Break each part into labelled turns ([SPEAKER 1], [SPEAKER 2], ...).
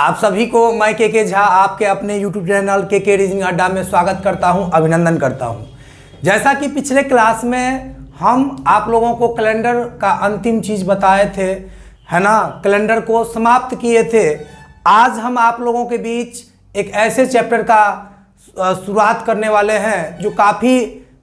[SPEAKER 1] आप सभी को मैं के झा आपके अपने यूट्यूब चैनल के रीजनिंग अड्डा में स्वागत करता हूं, अभिनंदन करता हूं। जैसा कि पिछले क्लास में हम आप लोगों को कैलेंडर का अंतिम चीज़ बताए थे, है ना, कैलेंडर को समाप्त किए थे। आज हम आप लोगों के बीच एक ऐसे चैप्टर का शुरुआत करने वाले हैं जो काफ़ी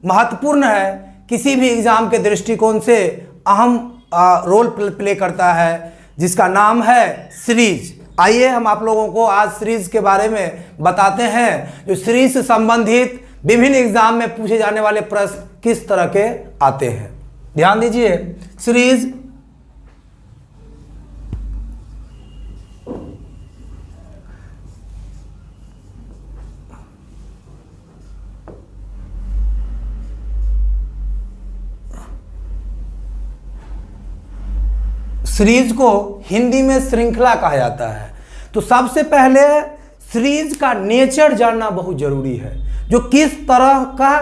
[SPEAKER 1] महत्वपूर्ण है, किसी भी एग्ज़ाम के दृष्टिकोण से अहम रोल प्ले करता है, जिसका नाम है सीरीज। आइए हम आप लोगों को आज सीरीज के बारे में बताते हैं, जो सीरीज से संबंधित विभिन्न एग्जाम में पूछे जाने वाले प्रश्न किस तरह के आते हैं। ध्यान दीजिए, सीरीज सीरीज को हिंदी में श्रृंखला कहा जाता है। तो सबसे पहले सीरीज का नेचर जानना बहुत जरूरी है, जो किस तरह का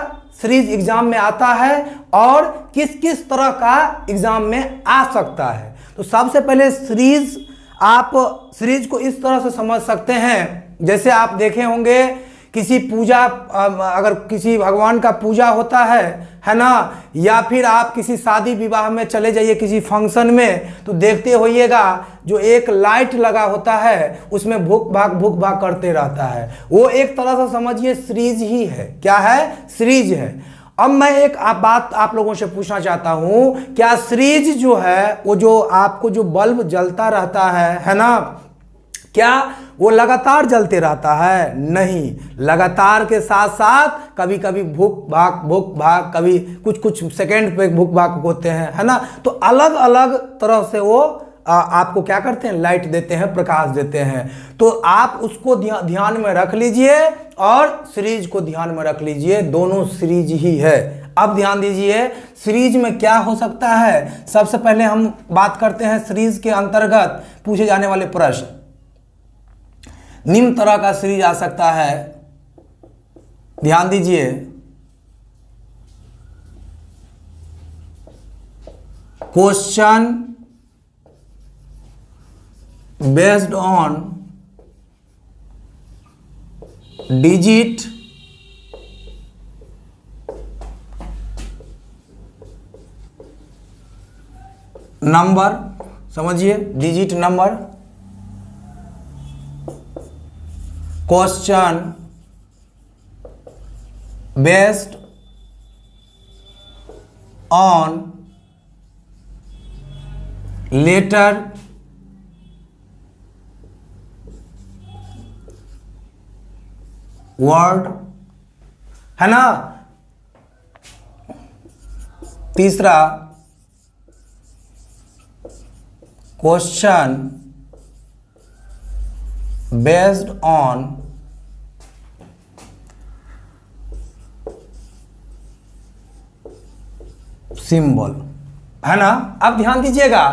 [SPEAKER 1] सीरीज एग्जाम में आता है और किस किस तरह का एग्जाम में आ सकता है। तो सबसे पहले सीरीज, आप सीरीज को इस तरह से समझ सकते हैं, जैसे आप देखे होंगे किसी पूजा, अगर किसी भगवान का पूजा होता है ना, या फिर आप किसी शादी विवाह में चले जाइए किसी फंक्शन में, तो देखते होइएगा जो एक लाइट लगा होता है उसमें भुक भाग करते रहता है, वो एक तरह से समझिए सीरीज ही है। क्या है? सीरीज है। अब मैं एक बात आप लोगों से पूछना चाहता हूं, क्या सीरीज जो है वो जो आपको जो बल्ब जलता रहता है ना, क्या वो लगातार जलते रहता है? नहीं, लगातार के साथ साथ कभी कभी भुक भाग कभी कुछ सेकंड पे भुक भाग होते हैं, है ना। तो अलग अलग तरह से वो आपको क्या करते हैं, लाइट देते हैं, प्रकाश देते हैं। तो आप उसको ध्यान में रख लीजिए और सीरीज को ध्यान में रख लीजिए, दोनों सीरीज ही है। अब ध्यान दीजिए, सीरीज में क्या हो सकता है। सबसे पहले हम बात करते हैं सीरीज के अंतर्गत पूछे जाने वाले प्रश्न। निम्न तरह का सीरीज आ सकता है, ध्यान दीजिए। Question based on digit number, समझिए, digit number. Question based on letter word, है ना। तीसरा, क्वेश्चन बेस्ड ऑन सिंबल, है ना। अब ध्यान दीजिएगा,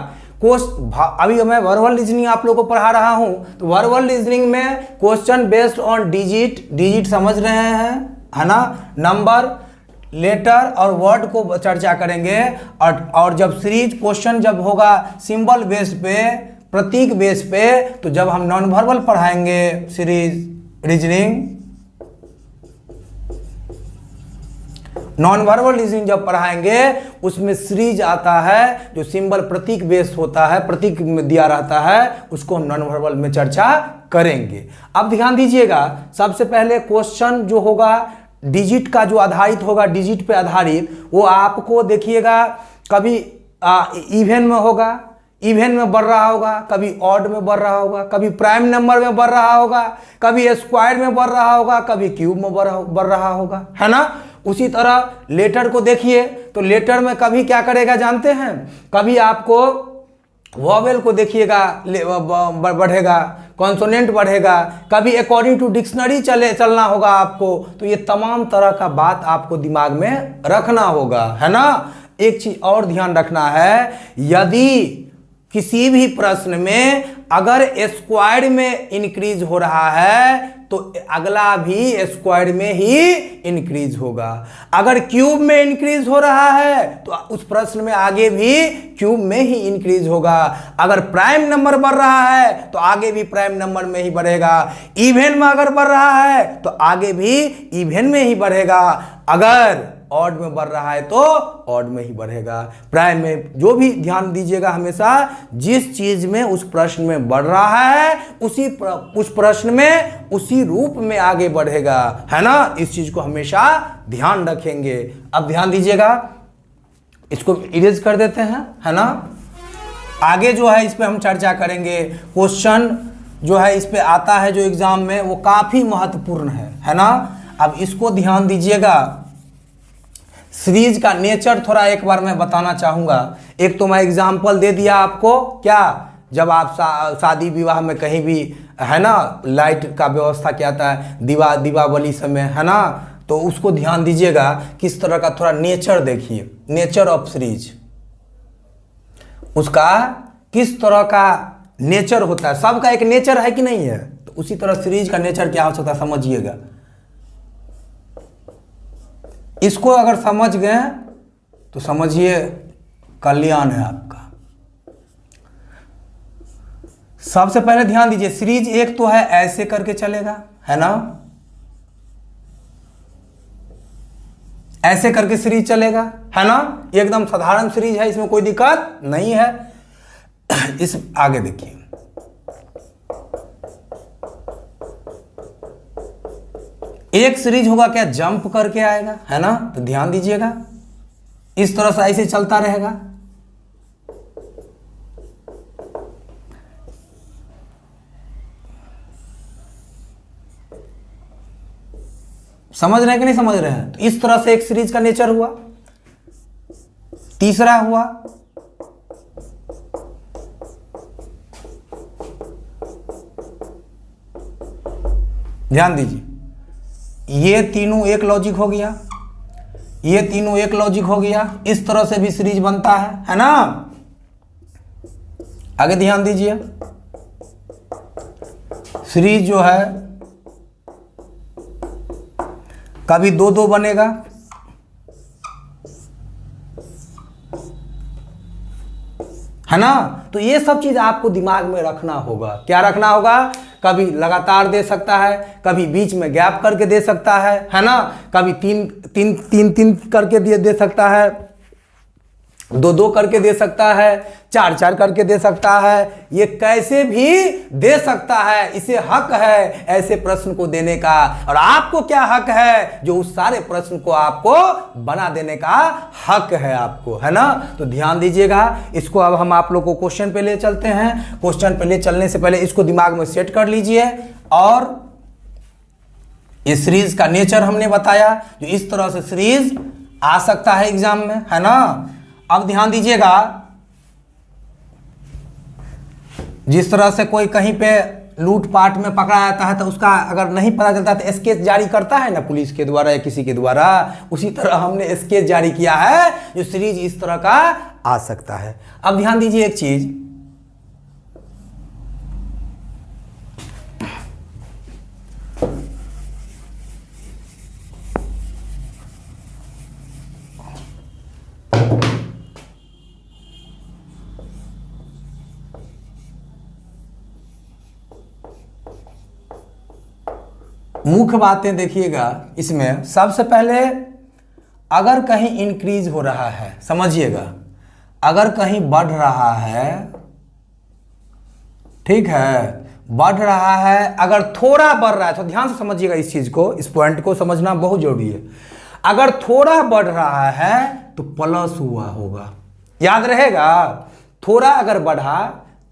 [SPEAKER 1] अभी मैं वर्बल रीजनिंग आप लोगों को पढ़ा रहा हूं, तो वर्बल रीजनिंग में क्वेश्चन बेस्ड ऑन डिजिट समझ रहे हैं, है ना, नंबर, लेटर और वर्ड को चर्चा करेंगे। और जब सीरीज क्वेश्चन जब होगा सिंबल बेस पे, प्रतीक बेस पे, तो जब हम नॉन वर्बल पढ़ाएंगे series reasoning, non verbal reasoning जब पढ़ाएंगे उसमें सीरीज आता है, जो सिंबल प्रतीक बेस होता है, प्रतीक में दिया रहता है, उसको हम नॉन वर्बल में चर्चा करेंगे। अब ध्यान दीजिएगा, सबसे पहले क्वेश्चन जो होगा डिजिट का, जो आधारित होगा डिजिट पे आधारित, वो आपको देखिएगा कभी इवन में होगा, इवन में बढ़ रहा होगा, कभी ऑड में बढ़ रहा होगा, कभी प्राइम नंबर में बढ़ रहा होगा, कभी स्क्वायर में बढ़ रहा होगा, कभी क्यूब में बढ़ रहा होगा, है ना। उसी तरह लेटर को देखिए, तो लेटर में कभी क्या करेगा जानते हैं, कभी आपको वॉवेल को देखिएगा बढ़ेगा, कॉन्सोनेंट बढ़ेगा, कभी अकॉर्डिंग टू डिक्शनरी चलना होगा आपको। तो ये तमाम तरह का बात आपको दिमाग में रखना होगा, है ना। एक चीज और ध्यान रखना है, यदि किसी भी प्रश्न में अगर स्क्वायर में इंक्रीज हो रहा है तो अगला भी स्क्वायर में ही इंक्रीज होगा। अगर क्यूब में इंक्रीज हो रहा है तो उस प्रश्न में आगे भी क्यूब में ही इंक्रीज होगा। अगर प्राइम नंबर बढ़ रहा है तो आगे भी प्राइम नंबर में ही बढ़ेगा। इवन में अगर बढ़ रहा है तो आगे भी इवन में ही बढ़ेगा। अगर ऑड में बढ़ रहा है तो ऑड में ही बढ़ेगा। प्राइम में जो भी ध्यान दीजिएगा, हमेशा जिस चीज में उस प्रश्न में बढ़ रहा है उस प्रश्न में उसी रूप में आगे बढ़ेगा, है ना। इस चीज को हमेशा ध्यान रखेंगे। अब ध्यान दीजिएगा, इसको इरेज कर देते हैं, है ना। आगे जो है इस पे हम चर्चा करेंगे। क्वेश्चन जो है इस पे आता है जो एग्जाम में, वो काफी महत्वपूर्ण है ना। अब इसको ध्यान दीजिएगा। सीरीज का नेचर थोड़ा एक बार मैं बताना चाहूंगा। एक तो मैं एग्जाम्पल दे दिया आपको, क्या, जब आप शादी विवाह में कहीं भी, है ना, लाइट का व्यवस्था किया था दीपावली समय, है ना, तो उसको ध्यान दीजिएगा। किस तरह का थोड़ा नेचर देखिए, नेचर ऑफ सीरीज, उसका किस तरह का नेचर होता है। सबका एक नेचर है कि नहीं है, तो उसी तरह सीरीज का नेचर क्या हो सकता है, समझिएगा। इसको अगर समझ गए तो समझिए कल्याण है आपका। सबसे पहले ध्यान दीजिए, सीरीज एक तो है ऐसे करके चलेगा, है ना, ऐसे करके सीरीज चलेगा, है ना। एकदम साधारण सीरीज है, इसमें कोई दिक्कत नहीं है। इस आगे देखिए, एक सीरीज होगा क्या, जंप करके आएगा, है ना। तो ध्यान दीजिएगा, इस तरह से ऐसे चलता रहेगा। समझ रहे हैं कि नहीं समझ रहे हैं। तो इस तरह से एक सीरीज का नेचर हुआ। तीसरा हुआ, ध्यान दीजिए, ये तीनों एक लॉजिक हो गया, ये तीनों एक लॉजिक हो गया। इस तरह से भी सीरीज बनता है ना। आगे ध्यान दीजिए, सीरीज जो है कभी दो दो बनेगा, है ना। तो ये सब चीज आपको दिमाग में रखना होगा। क्या रखना होगा, कभी लगातार दे सकता है, कभी बीच में गैप करके दे सकता है ना, कभी तीन तीन तीन तीन करके दे सकता है, दो दो करके दे सकता है, चार चार करके दे सकता है। ये कैसे भी दे सकता है, इसे हक है ऐसे प्रश्न को देने का। और आपको क्या हक है, जो उस सारे प्रश्न को आपको बना देने का हक है आपको, है ना। तो ध्यान दीजिएगा। इसको अब हम आप लोग को क्वेश्चन पे ले चलते हैं। क्वेश्चन पे ले चलने से पहले इसको दिमाग में सेट कर लीजिए। और ये सीरीज का नेचर हमने बताया, जो इस तरह से सीरीज आ सकता है एग्जाम में, है ना। अब ध्यान दीजिएगा, जिस तरह से कोई कहीं पे लूटपाट में पकड़ा जाता है तो उसका अगर नहीं पता चलता तो स्केच जारी करता है ना पुलिस के द्वारा या किसी के द्वारा, उसी तरह हमने स्केच जारी किया है जो सीरीज इस तरह का आ सकता है। अब ध्यान दीजिए एक चीज, मुख्य बातें देखिएगा इसमें। सबसे पहले अगर कहीं इंक्रीज हो रहा है, समझिएगा, अगर कहीं बढ़ रहा है, ठीक है, बढ़ रहा है, अगर थोड़ा बढ़ रहा है तो ध्यान से समझिएगा इस चीज को, इस पॉइंट को समझना बहुत जरूरी है। अगर थोड़ा बढ़ रहा है तो प्लस हुआ होगा, याद रहेगा। थोड़ा अगर बढ़ा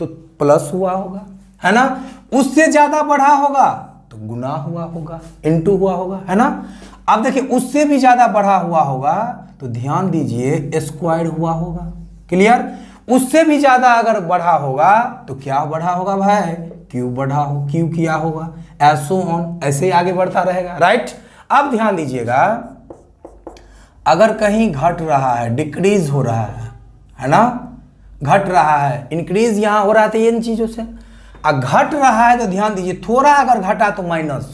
[SPEAKER 1] तो प्लस हुआ होगा, है ना। उससे ज्यादा बढ़ा होगा तो गुना हुआ होगा, इनटू हुआ होगा, है ना। अब देखिए, उससे भी ज्यादा बढ़ा हुआ होगा तो ध्यान दीजिए स्क्वायर हुआ होगा। क्लियर। उससे भी ज्यादा अगर बढ़ा होगा तो क्या बढ़ा होगा भाई, क्यू बढ़ा हो, क्यू किया होगा, ऐसो ऑन, ऐसे ही आगे बढ़ता रहेगा, राइट। अब ध्यान दीजिएगा, अगर कहीं घट रहा है, डिक्रीज हो रहा है ना, घट रहा है, इंक्रीज यहाँ हो रहा था इन चीज़ों से। अब घट रहा है तो ध्यान दीजिए, थोड़ा अगर घटा तो माइनस,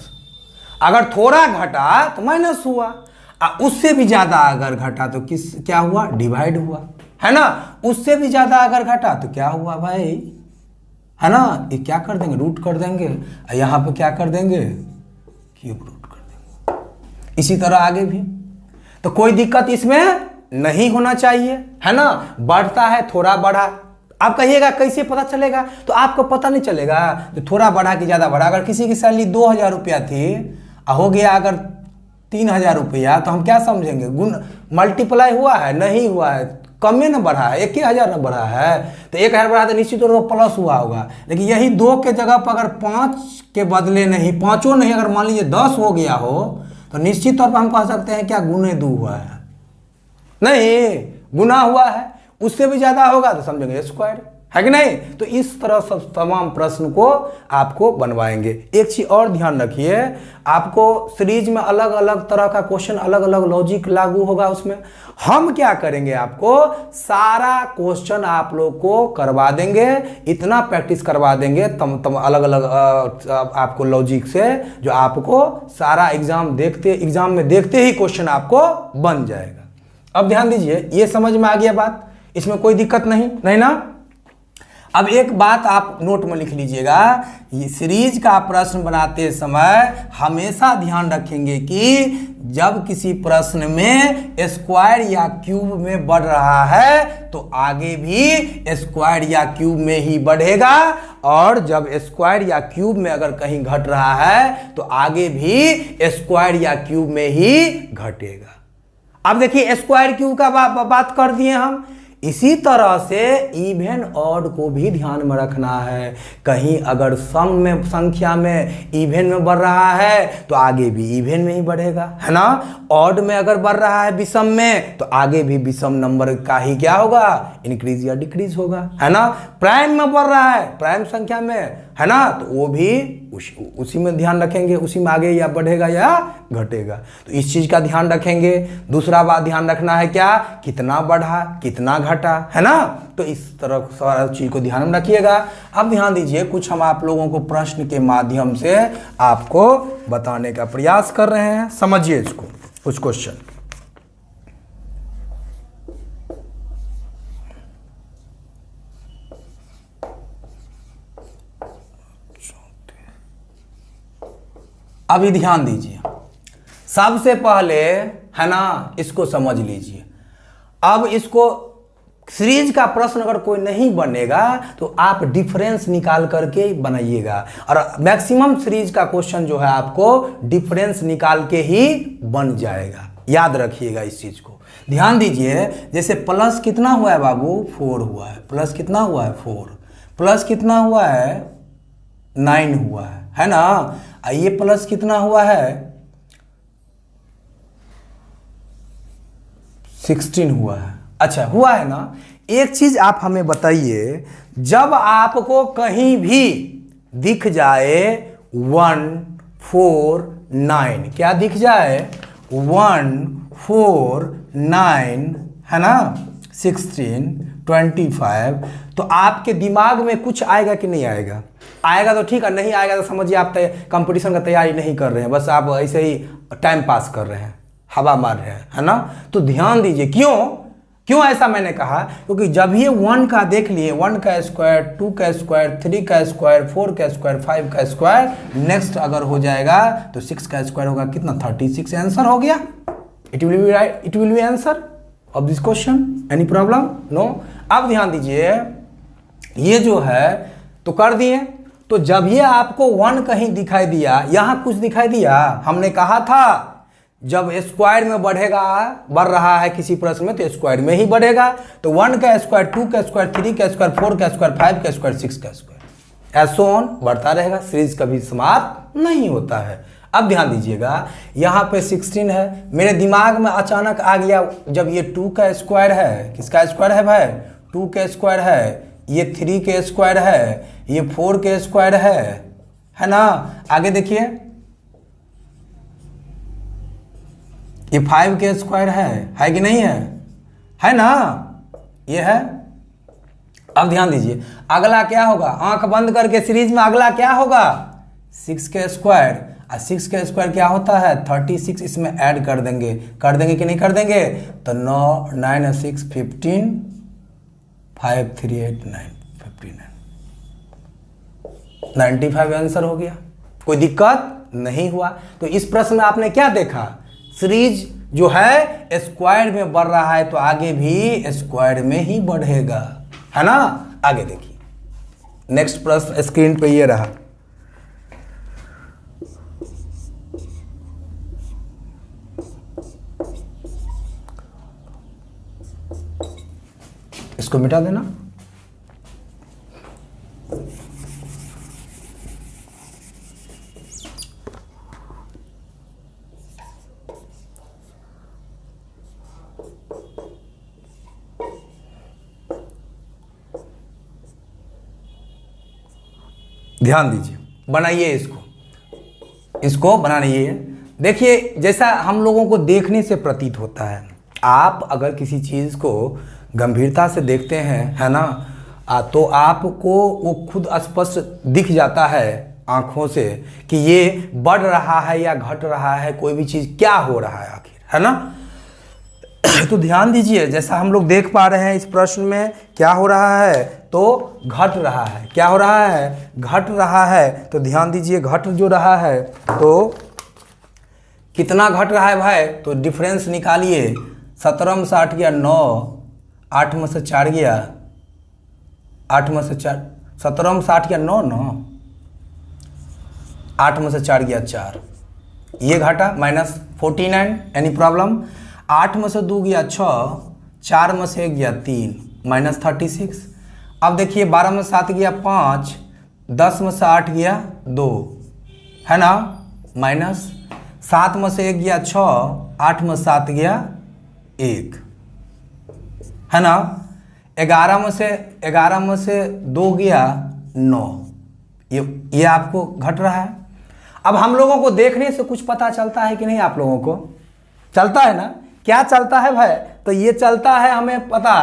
[SPEAKER 1] अगर थोड़ा घटा तो माइनस हुआ, उससे भी ज़्यादा अगर घटा तो क्या हुआ, डिवाइड हुआ, है ना। उससे भी ज़्यादा अगर घटा तो क्या हुआ भाई, है ना, ये क्या कर देंगे, रूट कर देंगे, यहाँ पे क्या कर देंगे, क्यूब रूट कर देंगे। इसी तरह आगे भी, तो कोई दिक्कत इसमें नहीं होना चाहिए, है ना। बढ़ता है, थोड़ा बढ़ा, आप कहिएगा कैसे पता चलेगा, तो आपको पता नहीं चलेगा तो थोड़ा बढ़ा कि ज़्यादा बढ़ा। अगर किसी की सैलरी 2000 रुपया थी, हो गया अगर 3000 रुपया, तो हम क्या समझेंगे, गुण मल्टीप्लाई हुआ है, नहीं हुआ है, कम में न बढ़ा है, 1000 न बढ़ा है, तो 1000 बढ़ा तो निश्चित तौर पर प्लस हुआ होगा। लेकिन यही 2 के जगह पर अगर 5 के बदले नहीं, 5 नहीं, अगर मान लीजिए 10 हो गया हो, तो निश्चित तौर पर हम कह सकते हैं क्या, गुणे 2 हुआ है, नहीं गुना हुआ है। उससे भी ज्यादा होगा तो समझेंगे स्क्वायर, है कि नहीं। तो इस तरह सब तमाम प्रश्न को आपको बनवाएंगे। एक चीज और ध्यान रखिए, आपको सीरीज में अलग अलग तरह का क्वेश्चन, अलग अलग लॉजिक लागू होगा उसमें। हम क्या करेंगे, आपको सारा क्वेश्चन आप लोग को करवा देंगे, इतना प्रैक्टिस करवा देंगे तम अलग अलग आपको लॉजिक से, जो आपको सारा एग्जाम में देखते ही क्वेश्चन आपको बन जाएगा। अब ध्यान दीजिए, ये समझ में आ गया बात, इसमें कोई दिक्कत नहीं ना। अब एक बात आप नोट में लिख लीजिएगा, ये सीरीज का प्रश्न बनाते समय हमेशा ध्यान रखेंगे कि जब किसी प्रश्न में स्क्वायर या क्यूब में बढ़ रहा है तो आगे भी स्क्वायर या क्यूब में ही बढ़ेगा, और जब स्क्वायर या क्यूब में अगर कहीं घट रहा है तो आगे भी स्क्वायर या क्यूब में ही घटेगा। अब देखिए, स्क्वायर क्यूब का बात कर दिए हम, इसी तरह से इवन ऑड को भी ध्यान में रखना है। कहीं अगर सम में, संख्या में इवन में बढ़ रहा है तो आगे भी इवन में ही बढ़ेगा, है ना। ऑड में अगर बढ़ रहा है विषम में तो आगे भी विषम नंबर का ही क्या होगा, इंक्रीज या डिक्रीज होगा, है ना। प्राइम में बढ़ रहा है, प्राइम संख्या में, है ना, तो वो भी उसी में ध्यान रखेंगे, उसी में आगे या बढ़ेगा या घटेगा। तो इस चीज का ध्यान रखेंगे। दूसरा बात ध्यान रखना है क्या, कितना बढ़ा कितना घटा, है ना। तो इस तरह सारा चीज को ध्यान में रखिएगा। अब ध्यान दीजिए, कुछ हम आप लोगों को प्रश्न के माध्यम से आपको बताने का प्रयास कर रहे हैं, समझिए इसको, कुछ क्वेश्चन। अभी ध्यान दीजिए, सबसे पहले, है ना, इसको समझ लीजिए। अब इसको सीरीज का प्रश्न अगर कोई नहीं बनेगा तो आप डिफरेंस निकाल करके बनाइएगा, और मैक्सिमम सीरीज का क्वेश्चन जो है आपको डिफरेंस निकाल के ही बन जाएगा। याद रखिएगा इस चीज को, ध्यान दीजिए। जैसे प्लस कितना हुआ है बाबू, 4 हुआ है, प्लस कितना हुआ है 4, प्लस कितना हुआ है 9 हुआ है ना। ये प्लस कितना हुआ है 16 हुआ है। अच्छा हुआ है ना। एक चीज आप हमें बताइए, जब आपको कहीं भी दिख जाए 1 4 9, क्या दिख जाए 1 4 9, है ना, 16 25, तो आपके दिमाग में कुछ आएगा कि नहीं आएगा। आएगा तो ठीक है, नहीं आएगा तो समझिए आप कंपटीशन का तैयारी नहीं कर रहे हैं, बस आप ऐसे ही टाइम पास कर रहे हैं, हवा मार रहे हैं, है ना। तो ध्यान दीजिए, क्यों ऐसा मैंने कहा, क्योंकि जब ये 1 का देख लिए, 1 का स्क्वायर, 2 का स्क्वायर, 3 का स्क्वायर, 4 का स्क्वायर, 5 का स्क्वायर, नेक्स्ट अगर हो जाएगा तो 6 का स्क्वायर होगा कितना, 36। आंसर हो गया। It will be right, it will be answer of this question. Any problem, no. अब ध्यान दीजिए, ये जो है तो कर दिए। तो जब ये आपको 1 कहीं दिखाई दिया, यहां कुछ दिखाई दिया, हमने कहा था जब स्क्वायर में बढ़ रहा है किसी प्रश्न में तो स्क्वायर में ही बढ़ेगा। तो 1 का स्क्वायर, 2 का स्क्वायर, 3 का स्क्वायर, 4 का स्क्वायर, 5 का स्क्वायर, 6 का स्क्वायर, ऐसो ऑन बढ़ता रहेगा। सीरीज कभी समाप्त नहीं होता है। अब ध्यान दीजिएगा, यहाँ पे 16 है, मेरे दिमाग में अचानक आ गया, जब ये 2 का स्क्वायर है, किसका स्क्वायर है भाई, 2 के स्क्वायर है, ये 3 के स्क्वायर है, ये 4 के स्क्वायर है ना। आगे देखिए, ये 5 के स्क्वायर है कि नहीं है ना, ये है अब ध्यान दीजिए, अगला क्या होगा, आंख बंद करके सीरीज में अगला क्या होगा, 6 का स्क्वायर, और 6 का स्क्वायर क्या होता है 36, इसमें ऐड कर देंगे कि नहीं कर देंगे, तो 9 9 6 15 5 3 8 9 59 95 आंसर हो गया। कोई दिक्कत नहीं हुआ। तो इस प्रश्न में आपने क्या देखा, सीरीज जो है स्क्वायर में बढ़ रहा है तो आगे भी स्क्वायर में ही बढ़ेगा, है ना। आगे देखिए, नेक्स्ट प्रश्न स्क्रीन पे ये रहा। इसको मिटा देना। ध्यान दीजिए, बनाइए इसको बनाइए। देखिए, जैसा हम लोगों को देखने से प्रतीत होता है, आप अगर किसी चीज़ को गंभीरता से देखते हैं, है ना, तो आपको वो खुद स्पष्ट दिख जाता है आँखों से कि ये बढ़ रहा है या घट रहा है, कोई भी चीज़ क्या हो रहा है आखिर, है ना। तो ध्यान दीजिए, जैसा हम लोग देख पा रहे हैं इस प्रश्न में क्या हो रहा है, तो घट रहा है। क्या हो रहा है, घट रहा है। तो ध्यान दीजिए, घट जो रहा है तो कितना घट रहा है भाई, तो डिफरेंस निकालिए। 17 में से 8 गया 9, 8 में से 4 गया 8 में से 4, 17 में से 8 गया 9 9, 8 में से 4 गया 4, ये घटा -49। Any problem. 8 में से 2 गया 6, 4 में से 1 गया 3, -36। अब देखिए 12 में 7 गया 5, 10 में से 8 गया 2, है ना, -7 में से 1 गया 6, 8 में 7 गया 1, है ना। 11 में से 2 गया 9, ये आपको घट रहा है। अब हम लोगों को देखने से कुछ पता चलता है कि नहीं, आप लोगों को चलता है ना। क्या चलता है भाई, तो ये चलता है हमें पता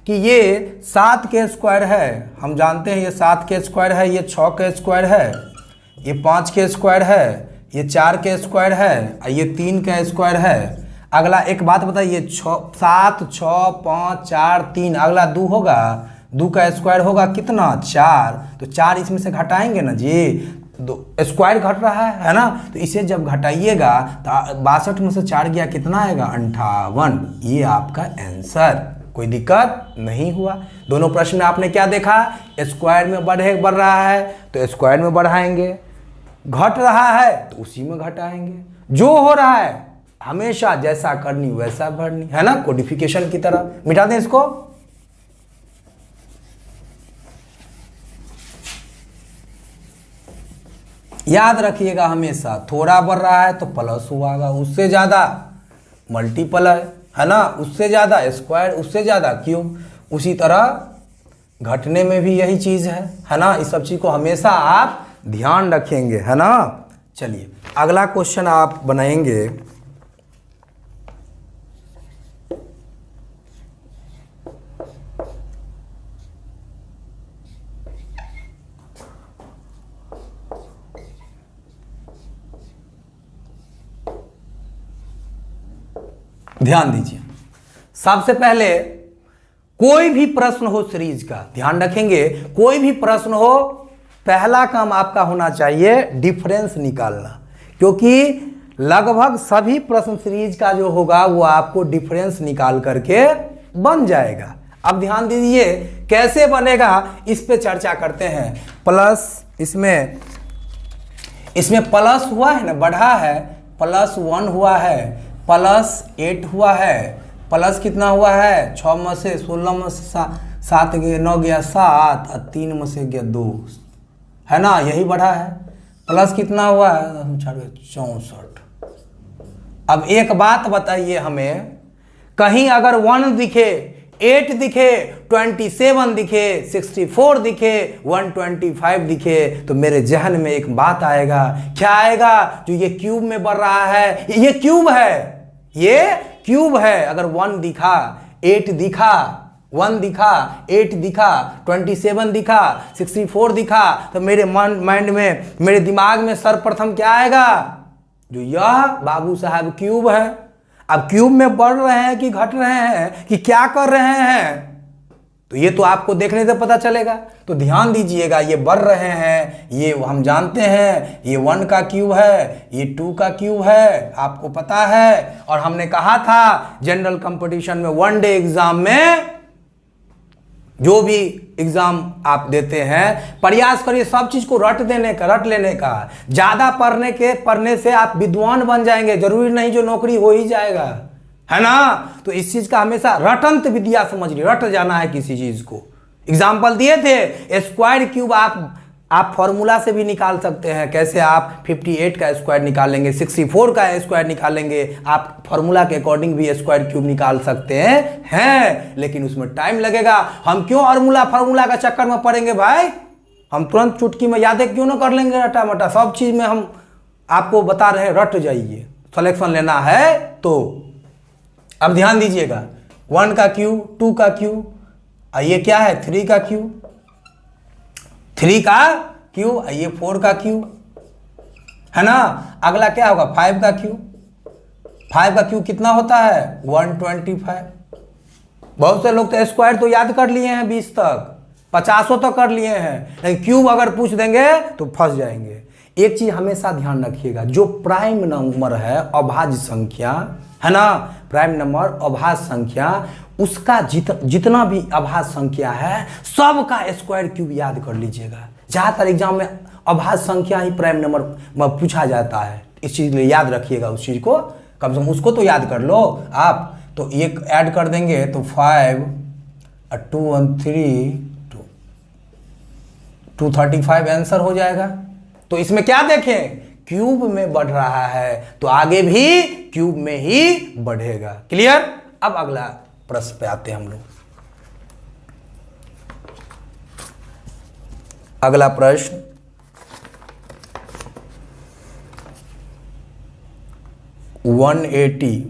[SPEAKER 1] कि ये 7 के स्क्वायर है, हम जानते हैं ये 7 के स्क्वायर है, ये 6 के स्क्वायर है, ये 5 के स्क्वायर है, ये 4 के स्क्वायर है, और ये 3 का स्क्वायर है। अगला एक बात बताइए, 7 6 5 4 3, अगला 2 होगा, 2 का स्क्वायर होगा कितना 4, तो 4 इसमें से घटाएंगे ना जी, स्क्वायर घट रहा है ना। तो इसे जब घटाइएगा तो 62 में से 4 गया कितना आएगा 58, ये आपका आंसर। कोई दिक्कत नहीं हुआ। दोनों प्रश्न में आपने क्या देखा, स्क्वायर में बढ़ रहा है तो स्क्वायर में बढ़ाएंगे, घट रहा है तो उसी में घटाएंगे। जो हो रहा है हमेशा जैसा करनी वैसा भरनी, है ना, कोडिफिकेशन की तरह। मिटा दें इसको। याद रखिएगा हमेशा, थोड़ा बढ़ रहा है तो प्लस हुआ, उससे ज़्यादा मल्टीपल है ना, उससे ज़्यादा स्क्वायर, उससे ज़्यादा क्यूब। उसी तरह घटने में भी यही चीज़ है ना। इस सब चीज़ को हमेशा आप ध्यान रखेंगे, है ना। चलिए अगला क्वेश्चन आप बनाएंगे। ध्यान दीजिए, सबसे पहले कोई भी प्रश्न हो सीरीज का, ध्यान रखेंगे, कोई भी प्रश्न हो, पहला काम आपका होना चाहिए डिफरेंस निकालना, क्योंकि लगभग सभी प्रश्न सीरीज का जो होगा वो आपको डिफरेंस निकाल करके बन जाएगा। अब ध्यान दीजिए कैसे बनेगा, इस पे चर्चा करते हैं। प्लस इसमें प्लस हुआ है ना, बढ़ा है, +1 हुआ है, +8 हुआ है, प्लस कितना हुआ है 6 में से 16 में से 7 गया 9 गया 7, और 3 में से गया 2, है ना, यही बढ़ा है। प्लस कितना हुआ है 64। अब एक बात बताइए हमें, कहीं अगर 1 दिखे, 8 दिखे, 27 दिखे, 64 दिखे, 125 दिखे, तो मेरे जहन में एक बात आएगा। क्या आएगा, जो ये क्यूब में बढ़ रहा है, ये क्यूब है, ये क्यूब है। अगर 1 दिखा, 8 दिखा, 1 दिखा, 8 दिखा, 27 दिखा, 64 दिखा, तो मेरे माइंड में, मेरे दिमाग में सर्वप्रथम क्या आएगा? जो यह बाबू साहब क्यूब है। अब क्यूब में बढ़ रहे हैं कि घट रहे हैं कि क्या कर रहे हैं, तो ये तो आपको देखने से पता चलेगा। तो ध्यान दीजिएगा, ये बढ़ रहे हैं, ये हम जानते हैं, ये 1 का क्यूब है, ये 2 का क्यूब है, आपको पता है। और हमने कहा था जनरल कंपटीशन में, 1 डे एग्जाम में, जो भी एग्जाम आप देते हैं, प्रयास करिए सब चीज को रट लेने का। ज्यादा पढ़ने से आप विद्वान बन जाएंगे, जरूरी नहीं जो नौकरी हो ही जाएगा, है ना। तो इस चीज का हमेशा रटंत विद्या समझिए, रट जाना है किसी चीज को। एग्जाम्पल दिए थे, स्क्वायर क्यूब आप फॉर्मूला से भी निकाल सकते हैं। कैसे? आप 58 का स्क्वायर निकालेंगे, 64 का स्क्वायर निकालेंगे, आप फॉर्मूला के अकॉर्डिंग भी स्क्वायर क्यूब निकाल सकते हैं, लेकिन उसमें टाइम लगेगा। हम क्यों फॉर्मूला का चक्कर में पड़ेंगे भाई? हम तुरंत चुटकी में यादें क्यों ना कर लेंगे रटा मटा? सब चीज में हम आपको बता रहे हैं, रट जाइए। सिलेक्शन लेना है तो अब ध्यान दीजिएगा, 1 का क्यूब, 2 का क्यूब, ये क्या है? 3 का क्यूब, 3 का क्यूब, ये 4 का क्यूब, है ना। अगला क्या होगा? 5 का क्यूब। 5 का क्यूब कितना होता है? 125। बहुत से लोग तो स्क्वायर तो याद कर लिए हैं 20 तक, 50 तक कर लिए हैं, लेकिन क्यूब अगर पूछ देंगे तो फंस जाएंगे। एक चीज हमेशा ध्यान रखिएगा, जो प्राइम नंबर है, अभाज्य संख्या, है ना, प्राइम नंबर अभाज्य संख्या, उसका जितना भी अभाज्य संख्या है सबका स्क्वायर क्यूब याद कर लीजिएगा। ज्यादातर एग्जाम में अभाज्य संख्या ही प्राइम नंबर में पूछा जाता है, इस चीज लिए याद रखिएगा। उस चीज को कम से कम उसको तो याद कर लो आप। तो एक ऐड कर देंगे तो 5 और 2 और 3 235 आंसर हो जाएगा। तो इसमें क्या देखें? क्यूब में बढ़ रहा है तो आगे भी क्यूब में ही बढ़ेगा। क्लियर? अब अगला प्रश्न पे आते हैं हम लोग। अगला प्रश्न, वन 180,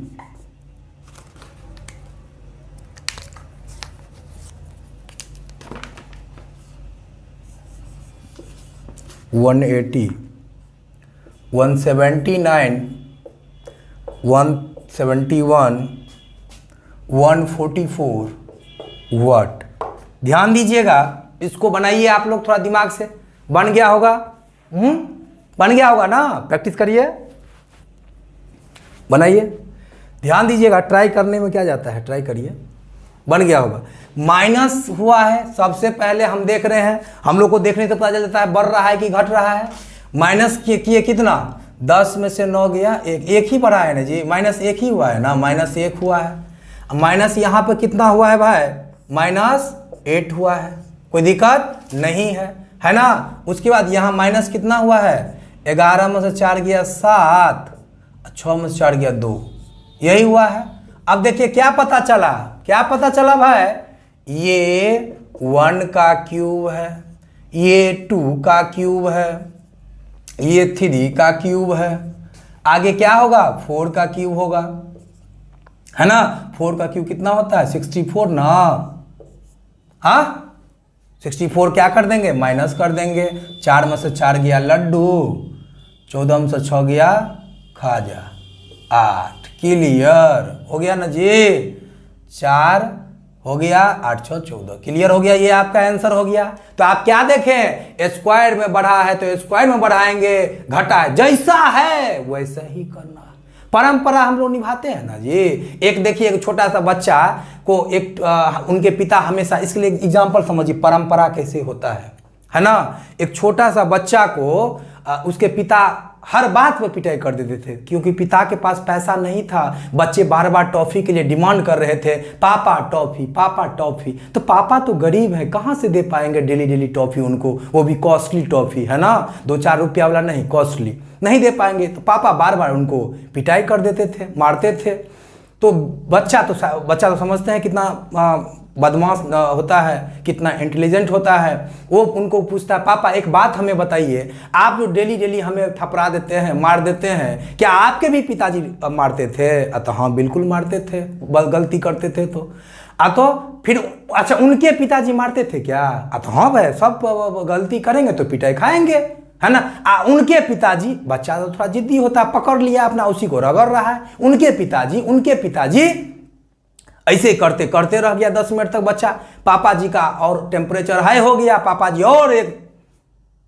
[SPEAKER 1] 179, 171, 144 वाट। ध्यान दीजिएगा, इसको बनाइए आप लोग थोड़ा दिमाग से। बन गया होगा? बन गया होगा ना? प्रैक्टिस करिए, बनाइए। ध्यान दीजिएगा, ट्राई करने में क्या जाता है, ट्राई करिए। बन गया होगा। माइनस हुआ है, सबसे पहले हम देख रहे हैं, हम लोग को देखने से पता चल जाता है बढ़ रहा है कि घट रहा है। माइनस किए कितना? 10 में से 9 गया, एक ही बढ़ा है ना जी, -1 ही हुआ है ना, -1 हुआ है। माइनस यहाँ पे कितना हुआ है भाई? -8 हुआ है, कोई दिक्कत नहीं है ना। उसके बाद यहाँ माइनस कितना हुआ है? 11 में से 4 गया 7, 6 में से 4 गया 2, यही हुआ है। अब देखिए क्या पता चला, क्या पता चला भाई? ये 1 का क्यूब है, ये 2 का क्यूब है, ये 3 का क्यूब है, आगे क्या होगा? 4 का क्यूब होगा, है ना। 4 का क्यूब कितना होता है? 64 ना। हाँ, 64 क्या कर देंगे? माइनस कर देंगे। 4 में से 4 गया लड्डू, 14 में से 6 गया खाजा, 8। क्लियर हो गया ना जी? 4 हो गया, 8 6 14, क्लियर हो गया। ये आपका आंसर हो गया। तो आप क्या देखें? स्क्वायर में बढ़ा है तो स्क्वायर में बढ़ाएंगे, घटा है जैसा है वैसा ही करना। परंपरा हम लोग निभाते हैं ना जी। एक देखिए, एक छोटा सा बच्चा को उनके पिता हमेशा, इसके लिए एग्जाम्पल समझिए परंपरा कैसे होता है ना। एक छोटा सा बच्चा को उसके पिता हर बात पर पिटाई कर देते थे, क्योंकि पिता के पास पैसा नहीं था। बच्चे बार बार टॉफी के लिए डिमांड कर रहे थे, पापा टॉफी, पापा टॉफी। तो पापा तो गरीब है, कहाँ से दे पाएंगे डेली डेली टॉफी उनको, वो भी कॉस्टली टॉफी, है ना, 2-4 रुपया वाला नहीं, कॉस्टली नहीं दे पाएंगे। तो पापा बार बार उनको पिटाई कर देते थे, मारते थे। तो बच्चा तो समझते हैं कितना बदमाश होता है, कितना इंटेलिजेंट होता है। वो उनको पूछता है, पापा एक बात हमें बताइए, आप जो डेली डेली हमें थपड़ा देते हैं, मार देते हैं, क्या आपके भी पिताजी मारते थे? तो हाँ बिल्कुल मारते थे, गलती करते थे तो। तो फिर अच्छा उनके पिताजी मारते थे क्या? तो हाँ भाई, सब गलती करेंगे तो पिटाई खाएंगे, है ना। उनके पिताजी, बच्चा तो थोड़ा जिद्दी होता है, पकड़ लिया अपना, उसी को रगड़ रहा है। उनके पिताजी ऐसे करते करते रह गया 10 मिनट तक बच्चा। पापा जी का और टेम्परेचर हाई हो गया, पापा जी और एक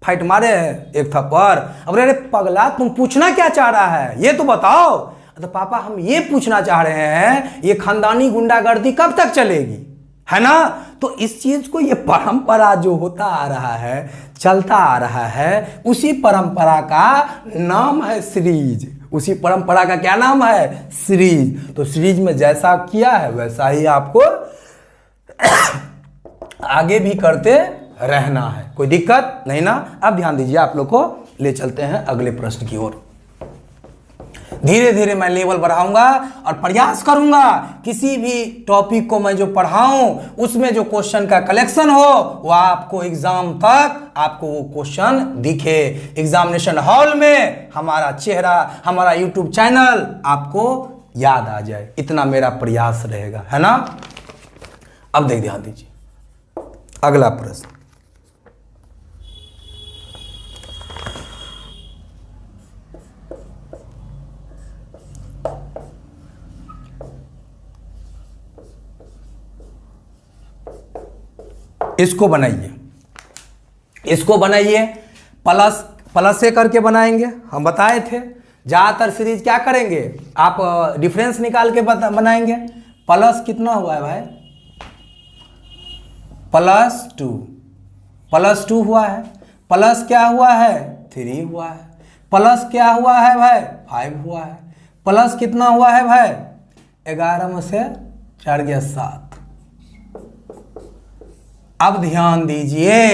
[SPEAKER 1] फाइट मारे एक थप्पड़। अब अरे पगला, तुम पूछना क्या चाह रहा है ये तो बताओ। तो पापा हम ये पूछना चाह रहे हैं, ये खानदानी गुंडागर्दी कब तक चलेगी, है ना। तो इस चीज को, ये परंपरा जो होता आ रहा है, चलता आ रहा है, उसी परंपरा का नाम है सीरीज। उसी परंपरा का क्या नाम है? सीरीज। तो सीरीज में जैसा किया है वैसा ही आपको आगे भी करते रहना है, कोई दिक्कत नहीं ना। अब ध्यान दीजिए, आप लोग को ले चलते हैं अगले प्रश्न की ओर। धीरे धीरे मैं लेवल बढ़ाऊंगा और प्रयास करूंगा किसी भी टॉपिक को मैं जो पढ़ाऊं उसमें जो क्वेश्चन का कलेक्शन हो वो आपको एग्जाम तक आपको वो क्वेश्चन दिखे, एग्जामिनेशन हॉल में हमारा चेहरा, हमारा यूट्यूब चैनल आपको याद आ जाए। इतना मेरा प्रयास रहेगा, है ना। अब ध्यान दीजिए अगला प्रश्न। इसको बनाइए, प्लस से करके बनाएंगे। हम बताए थे ज्यादातर सीरीज क्या करेंगे, आप डिफरेंस निकाल के बनाएंगे। प्लस कितना हुआ है भाई? +2 हुआ है। प्लस क्या हुआ है? 3 हुआ है। प्लस क्या हुआ है भाई? 5 हुआ है। प्लस कितना हुआ है भाई? 11 में से 4 गया 7। अब ध्यान दीजिए,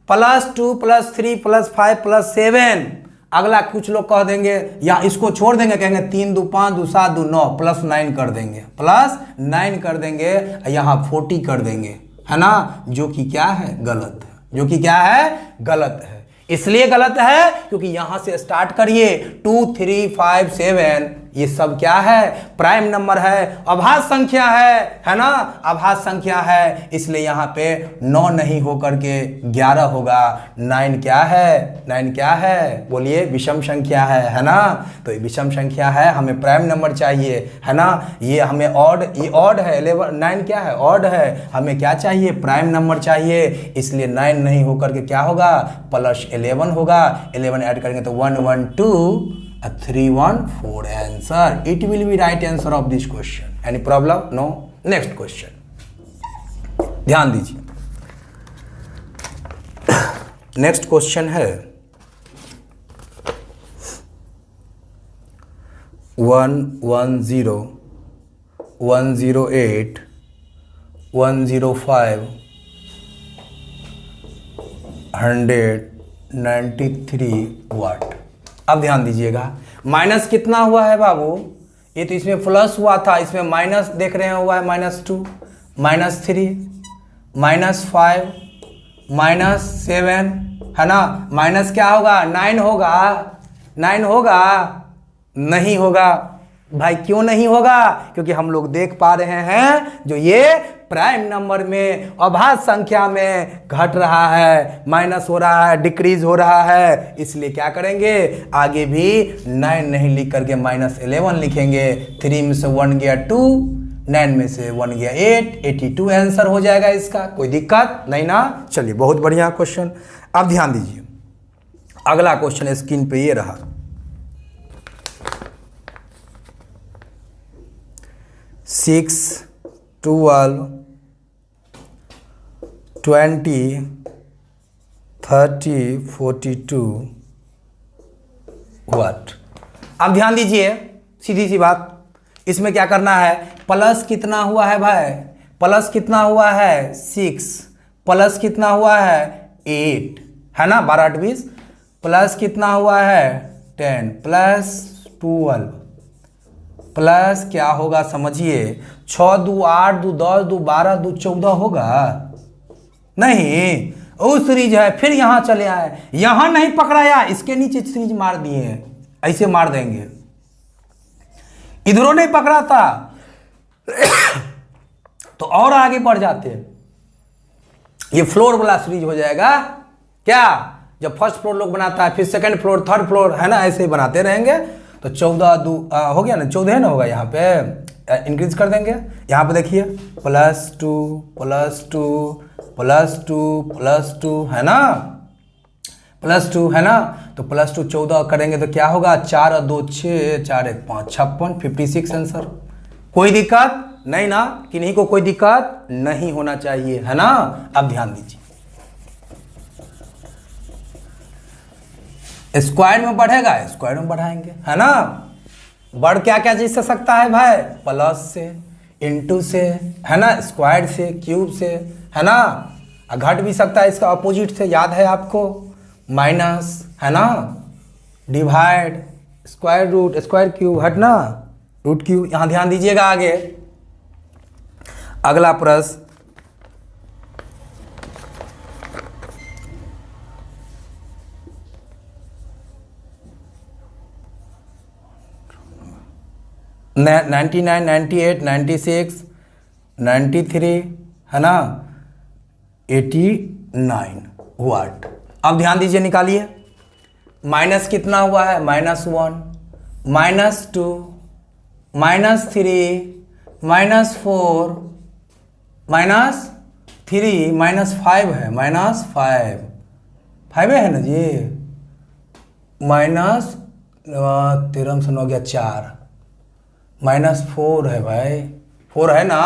[SPEAKER 1] +2 +3 +5 +7। अगला कुछ लोग कह देंगे या इसको छोड़ देंगे, कहेंगे 3 2 5 2 7 2 9 +9 कर देंगे, +9 कर देंगे, यहाँ 40 कर देंगे, है ना। जो कि क्या है? गलत है। जो कि क्या है? गलत है। इसलिए गलत है क्योंकि यहां से स्टार्ट करिए 2 3 5 7, ये सब क्या है? प्राइम नंबर है, अभाज्य संख्या है ना। अभाज्य संख्या है, इसलिए यहां पे 9 नहीं होकर के 11 होगा। 9 क्या है? 9 क्या है? बोलिए, विषम संख्या है ना। तो ये विषम संख्या है, हमें प्राइम नंबर चाहिए, है ना। ये हमें ऑड, ये ऑड है। 9 क्या है? ऑड है। हमें क्या चाहिए? प्राइम नंबर चाहिए। इसलिए 9 नहीं होकर के क्या होगा? +11 होगा। 11 ऐड करेंगे तो 1 1 2 3 1 4 answer. It will be right answer of this question. Any problem? No. Next question ध्यान दीजिए। नेक्स्ट क्वेश्चन है 110 108 105 193 वाट। अब ध्यान दीजिएगा, माइनस कितना हुआ है बाबू? ये तो इसमें प्लस हुआ था, इसमें माइनस देख रहे हैं हुआ है। -2 -3 -5 -7, है ना। माइनस क्या होगा? 9 होगा। 9 होगा? नहीं होगा भाई। क्यों नहीं होगा? क्योंकि हम लोग देख पा रहे हैं जो ये प्राइम नंबर में अभाज्य संख्या में घट रहा है, माइनस हो रहा है, डिक्रीज हो रहा है। इसलिए क्या करेंगे? आगे भी 9 नहीं लिख करके -11 लिखेंगे। 3 में से 1 गया 2, 9 में से 1 गया 8, 82 आंसर हो जाएगा इसका। कोई दिक्कत नहीं ना। चलिए, बहुत बढ़िया क्वेश्चन। अब ध्यान दीजिए, अगला क्वेश्चन स्क्रीन पे ये रहा। 6 12 20 30 42 वाट। अब ध्यान दीजिए, सीधी सी बात, इसमें क्या करना है? प्लस कितना हुआ है भाई? प्लस कितना हुआ है? 6। प्लस कितना हुआ है? 8, है ना। 12 8 20। प्लस कितना हुआ है? 10 प्लस 12 प्लस क्या होगा समझिए? 6 2 8 2 10 2 12 2 14 होगा? नहीं, वो सीरीज है। फिर यहां चले आए, यहां नहीं पकड़ाया, इसके नीचे सीरीज मार दिए, ऐसे मार देंगे। इधरों नहीं पकड़ा था तो और आगे बढ़ जाते हैं, ये फ्लोर वाला सीरीज हो जाएगा क्या, जब फर्स्ट फ्लोर लोग बनाता है फिर सेकंड फ्लोर थर्ड फ्लोर है ना, ऐसे ही बनाते रहेंगे। तो 14 हो गया ना, 14 ना होगा, यहाँ पे इंक्रीज कर देंगे। यहाँ पे देखिए +2 +2 +2 +2 है ना, +2 है ना, तो +2 14 करेंगे तो क्या होगा, 4 और 2 6, 4 1 5 56, 56 आंसर। कोई दिक्कत नहीं ना, किन्हीं को कोई दिक्कत नहीं होना चाहिए है ना। अब ध्यान दीजिए, स्क्वायर में बढ़ेगा, स्क्वायर में बढ़ाएंगे है ना। बढ़ क्या क्या चीज से सकता है भाई, प्लस से, इनटू से है ना, स्क्वायर से, क्यूब से है ना, घट भी सकता है इसका अपोजिट से, याद है आपको, माइनस है ना, divide, square root, square cube हट ना, रूट क्यूब। यहां ध्यान दीजिएगा आगे अगला प्रश्न, न 99 98 96 93 है ना, 89 वाट। अब ध्यान दीजिए, निकालिए, माइनस कितना हुआ है, -1 -2 -3 -4 -3 -5 है, -5 है ना जी, माइनस 13 से 9 हो गया 4, -4 है भाई, 4 है ना,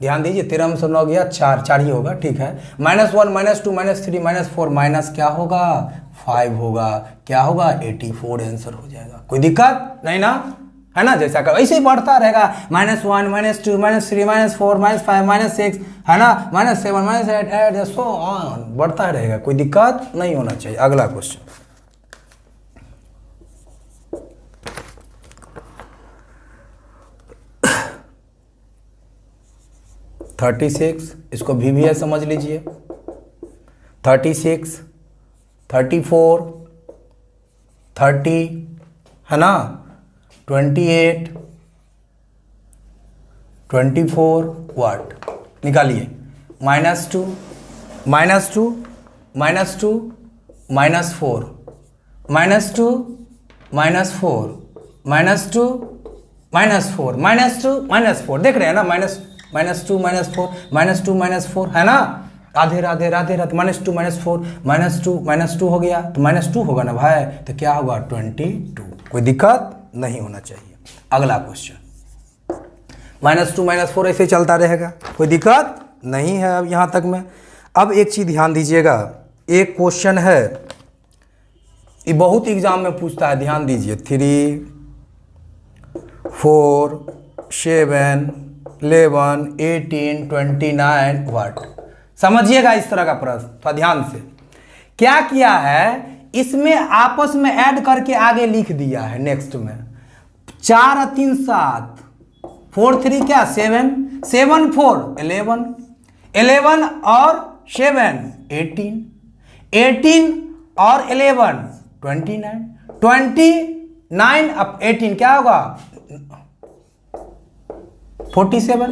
[SPEAKER 1] ध्यान दीजिए, 13 से 9 गया 4, 4 ही होगा, ठीक है। -1 -2 -3 -4 माइनस क्या होगा, 5 होगा, क्या होगा 84 आंसर हो जाएगा। कोई दिक्कत नहीं ना, है ना, जैसा कर ऐसे ही बढ़ता रहेगा, -1 -2 -3 -4 -5 -6 है ना, -7 -8 सो ऑन बढ़ता रहेगा, कोई दिक्कत नहीं होना चाहिए। अगला क्वेश्चन, इसको भी समझ लीजिए, 36 34 30 है ना, 28 24 वाट। निकालिए, -2 -2 -2 -4 -2 -4 -2 -4 -2 देख रहे हैं ना, -2 -4 -2 -4 है ना, राधे राधे राधे राधे, -2 -4 -2 हो गया, तो -2 होगा ना भाई, तो क्या होगा 22। कोई दिक्कत नहीं होना चाहिए। अगला क्वेश्चन, -2 -4 ऐसे चलता रहेगा, कोई दिक्कत नहीं है। अब यहाँ तक में, अब एक चीज़ ध्यान दीजिएगा, एक क्वेश्चन है, ये बहुत एग्जाम में पूछता है, ध्यान दीजिए, 3 4 7 11 18 29 वाट। समझिएगा इस तरह का प्रश्न थोड़ा ध्यान से, क्या किया है, इसमें आपस में ऐड करके आगे लिख दिया है। नेक्स्ट में 4 और 3 7, 4 3 क्या 7, 7 4 11, 11 और 7 18, 18 और 11 29, 29 अब 18 क्या होगा 47।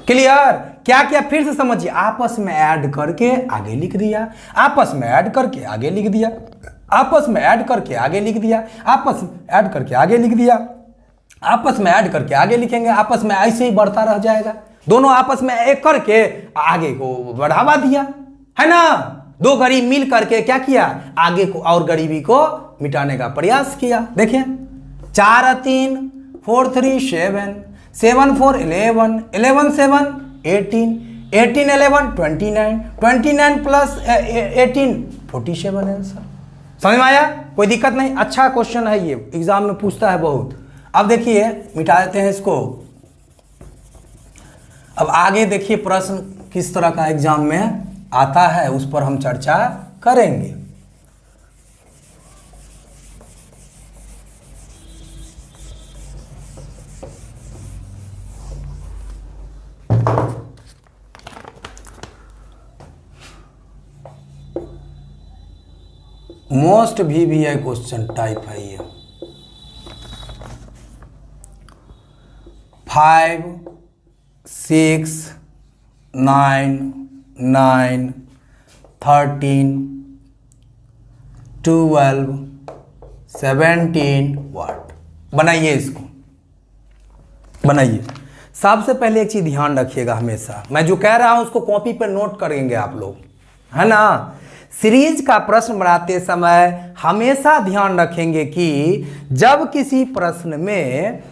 [SPEAKER 1] क्लियर, क्या क्या फिर से समझिए, आपस में ऐड करके आगे लिख दिया, आपस में ऐड करके आगे लिख दिया, आपस में ऐड करके आगे लिख दिया, आपस में ऐड करके आगे लिख दिया, आपस में ऐड करके आगे लिखेंगे, आपस में ऐसे ही बढ़ता रह जाएगा। दोनों आपस में एक करके आगे को बढ़ावा दिया है ना, दो गरीब मिल करके क्या किया, आगे को और गरीबी को मिटाने का प्रयास किया। देखिए 4 और 3 4 3 7, 7 4 11, 11 7 18, 18 11 29, 29 प्लस 18 47 आंसर। समझ में आया, कोई दिक्कत नहीं, अच्छा क्वेश्चन है ये, एग्जाम में पूछता है बहुत। अब देखिए मिटा देते हैं इसको। अब आगे देखिए प्रश्न किस तरह का एग्जाम में आता है, उस पर हम चर्चा करेंगे। मोस्ट VBI क्वेश्चन टाइप है ये। 5 6 9 9 13 12 17 वाट। बनाइए इसको, बनाइए। सबसे पहले एक चीज ध्यान रखिएगा, हमेशा मैं जो कह रहा हूं उसको कॉपी पर नोट करेंगे आप लोग, है ना। सीरीज का प्रश्न बनाते समय हमेशा ध्यान रखेंगे कि जब किसी प्रश्न में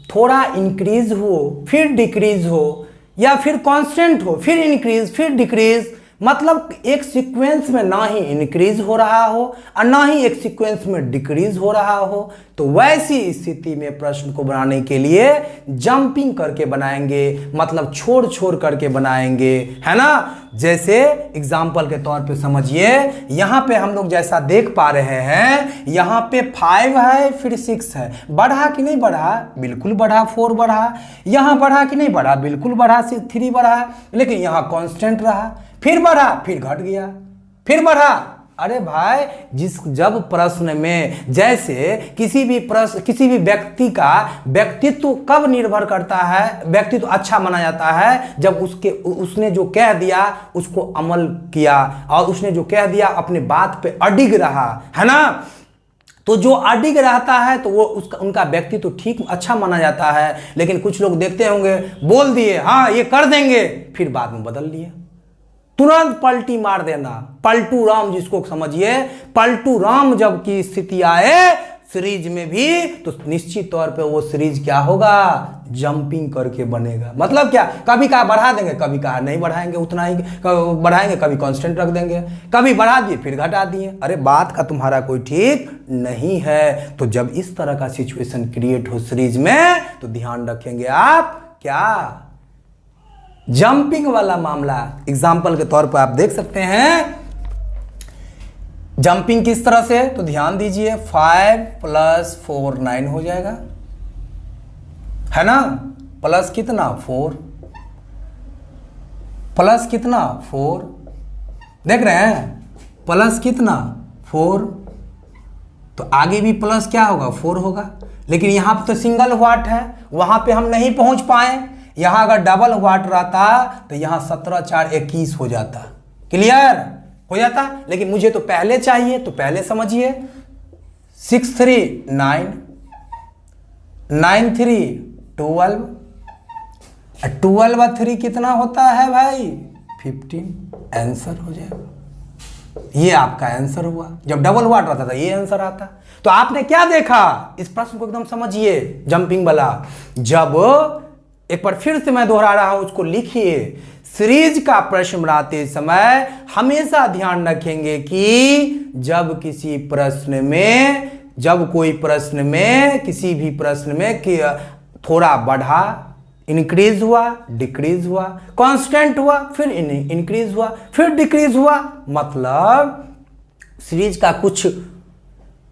[SPEAKER 1] थोड़ा इंक्रीज हो फिर डिक्रीज हो, या फिर कांस्टेंट हो फिर इंक्रीज फिर डिक्रीज, मतलब एक सीक्वेंस में ना ही इंक्रीज हो रहा हो और ना ही एक सीक्वेंस में डिक्रीज हो रहा हो, तो वैसी स्थिति में प्रश्न को बनाने के लिए जंपिंग करके बनाएंगे, मतलब छोड़ छोड़ करके बनाएंगे, है ना। जैसे एग्जाम्पल के तौर पे समझिए, यहां पे हम लोग जैसा देख पा रहे हैं, यहां पे 5 है फिर 6 है, बढ़ा कि नहीं बढ़ा? बिल्कुल बढ़ा। 4 बढ़ा। यहां बढ़ा कि नहीं बढ़ा? बिल्कुल बढ़ा। 3 बढ़ा, लेकिन यहां कांस्टेंट रहा, फिर बढ़ा फिर घट गया, फिर बढ़ा। अरे भाई, जब प्रश्न में जैसे किसी भी व्यक्ति का व्यक्तित्व कब निर्भर करता है, व्यक्तित्व अच्छा माना जाता है जब उसने जो कह दिया उसको अमल किया, और उसने जो कह दिया अपने बात पे अडिग रहा, है ना। तो जो अडिग रहता है तो वो उनका व्यक्तित्व ठीक अच्छा माना जाता है। लेकिन कुछ लोग देखते होंगे, बोल दिए हाँ ये कर देंगे, फिर बाद में बदल लिए, तुरंत पलटी मार देना, पलटू राम जिसको समझिए। पलटू राम जब की स्थिति आए सीरीज में भी, तो निश्चित तौर पे वो सीरीज क्या होगा? जंपिंग करके बनेगा। मतलब क्या? कभी कहा बढ़ा देंगे, कभी कहा नहीं बढ़ाएंगे, उतना ही बढ़ाएंगे, कभी कांस्टेंट रख देंगे, कभी बढ़ा दिए फिर घटा दिए। अरे बात का तुम्हारा कोई ठीक नहीं है। तो जब इस तरह का सिचुएशन क्रिएट हो सीरीज में, तो ध्यान रखेंगे आप क्या? जंपिंग वाला मामला। एग्जाम्पल के तौर पर आप देख सकते हैं जंपिंग किस तरह से, तो ध्यान दीजिए। 5 + 4 9 हो जाएगा, है ना। प्लस कितना? 4 प्लस कितना? 4। देख रहे हैं? प्लस कितना? 4। तो आगे भी प्लस क्या होगा? 4 होगा। लेकिन यहां पे तो सिंगल व्हाट है, वहां पे हम नहीं पहुंच पाए। यहां अगर डबल व्हाट रहता तो यहां 17 4 21 हो जाता, क्लियर हो जाता। लेकिन मुझे तो पहले चाहिए, तो पहले समझिए। 6 3 9 9 3 12, 12 और 3 कितना होता है भाई? 15। आंसर हो जाएगा। ये आपका आंसर हुआ। जब डबल व्हाट रहता था ये आंसर आता। तो आपने क्या देखा? इस प्रश्न को एकदम समझिए, जंपिंग वाला। जब एक बार फिर से मैं दोहरा रहा हूं, उसको लिखिए। सीरीज का प्रश्न बनाते समय हमेशा ध्यान रखेंगे कि जब किसी प्रश्न में, जब कोई प्रश्न में, किसी भी प्रश्न में कि थोड़ा बढ़ा, इंक्रीज हुआ, डिक्रीज हुआ, कांस्टेंट हुआ, फिर इंक्रीज हुआ, फिर डिक्रीज हुआ, मतलब सीरीज का कुछ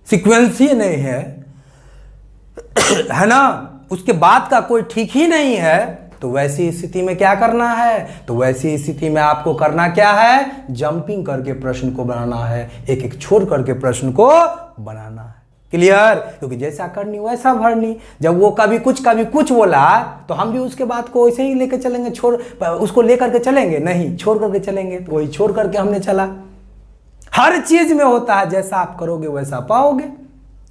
[SPEAKER 1] सीक्वेंस ही नहीं है, है ना। उसके बाद का कोई ठीक ही नहीं है। तो वैसी स्थिति में क्या करना है? तो वैसी स्थिति में आपको करना क्या है? जंपिंग करके प्रश्न को बनाना है, एक एक छोड़ करके प्रश्न को बनाना है, क्लियर। क्योंकि जैसा करनी वैसा भरनी। जब वो कभी कुछ बोला तो हम भी उसके बात को वैसे ही लेकर चलेंगे, उसको लेकर के चलेंगे नहीं, छोड़ करके चलेंगे। तो वही छोड़ करके हमने चला। हर चीज में होता है, जैसा आप करोगे वैसा पाओगे,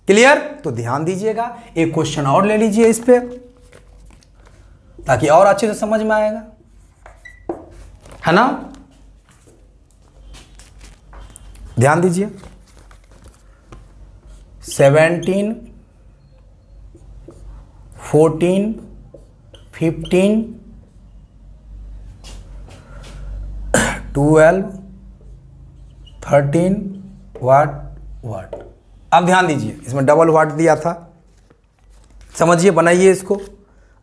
[SPEAKER 1] क्लियर। तो ध्यान दीजिएगा। एक क्वेश्चन और ले लीजिए इस पे, ताकि और अच्छे से समझ में आएगा, है ना। ध्यान दीजिए। 17 14 15 12 13 वाट। अब ध्यान दीजिए, इसमें डबल वाट दिया था, समझिए। बनाइए इसको।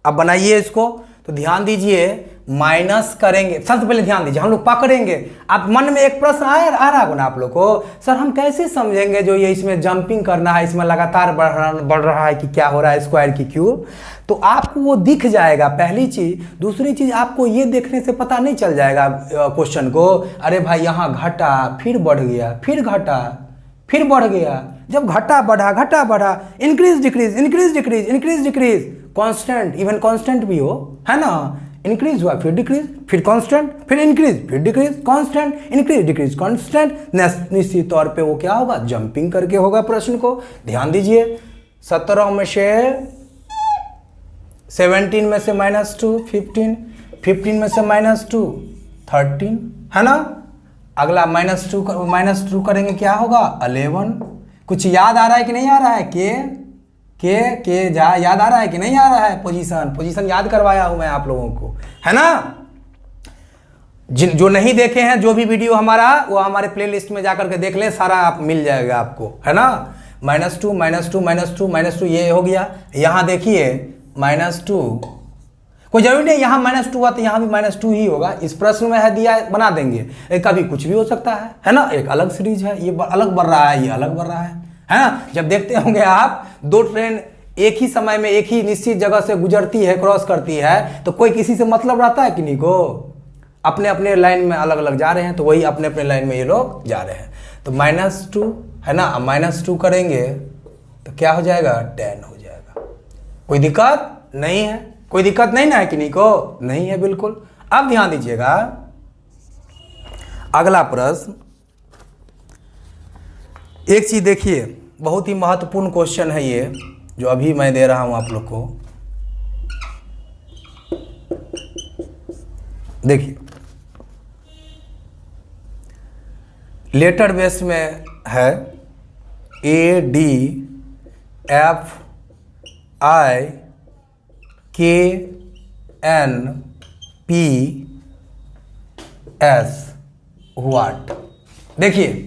[SPEAKER 1] अब बनाइए इसको, तो ध्यान दीजिए। माइनस करेंगे, सबसे पहले ध्यान दीजिए, हम लोग पकड़ेंगे। आप मन में एक प्रश्न आ रहा होगा ना आप लोग को, सर हम कैसे समझेंगे जो ये इसमें जंपिंग करना है, इसमें लगातार बढ़ रहा है कि क्या हो रहा है, स्क्वायर की क्यूब। तो आपको वो दिख जाएगा, पहली चीज। दूसरी चीज, आपको ये देखने से पता नहीं चल जाएगा क्वेश्चन को, अरे भाई यहाँ घटा फिर बढ़ गया, फिर घटा फिर बढ़ गया। जब घटा बढ़ा, increase decrease, increase decrease, increase decrease, constant, even constant भी हो, है ना, इंक्रीज हुआ, फिर डिक्रीज, फिर कांस्टेंट, फिर इंक्रीज, फिर decrease, constant, increase, decrease, constant. निश्चित तौर पे वो क्या होगा, जंपिंग करके होगा प्रश्न को। ध्यान दीजिए 17 में से 17 में से -2 15, 15 में से -2 13, है ना। अगला -2 करेंगे क्या होगा 11। कुछ याद आ रहा है कि नहीं आ रहा है, के याद आ रहा है कि नहीं आ रहा है। पोजीशन याद करवाया हूं मैं आप लोगों को, है ना। जो नहीं देखे हैं जो भी वीडियो हमारा, वो हमारे प्लेलिस्ट में जाकर के देख लें, सारा आप मिल जाएगा आपको, है ना। -2 -2 -2 -2 ये हो गया। यहां देखिए -2, कोई जरूरी नहीं यहाँ -2 हुआ तो यहाँ भी -2 ही होगा। इस प्रश्न में है दिया, बना देंगे। कभी कुछ भी हो सकता है ना। एक अलग सीरीज है, ये अलग बढ़ रहा है, ये अलग बढ़ रहा है ना। जब देखते होंगे आप 2 ट्रेन एक ही समय में एक ही निश्चित जगह से गुजरती है, क्रॉस करती है, तो कोई किसी से मतलब रहता है किन्हीं को। अपने अपने लाइन में अलग अलग जा रहे हैं, तो वही अपने अपने लाइन में ये लोग जा रहे हैं। तो -2 है ना, -2 करेंगे तो क्या हो जाएगा 10 हो जाएगा। कोई दिक्कत नहीं है, कोई दिक्कत नहीं ना है किन्हीं को, नहीं है बिल्कुल। अब ध्यान दीजिएगा अगला प्रश्न, एक चीज देखिए, बहुत ही महत्वपूर्ण क्वेश्चन है ये, जो अभी मैं दे रहा हूं आप लोग को। देखिए लेटर बेस में है ADFIKS व्हाट। देखिए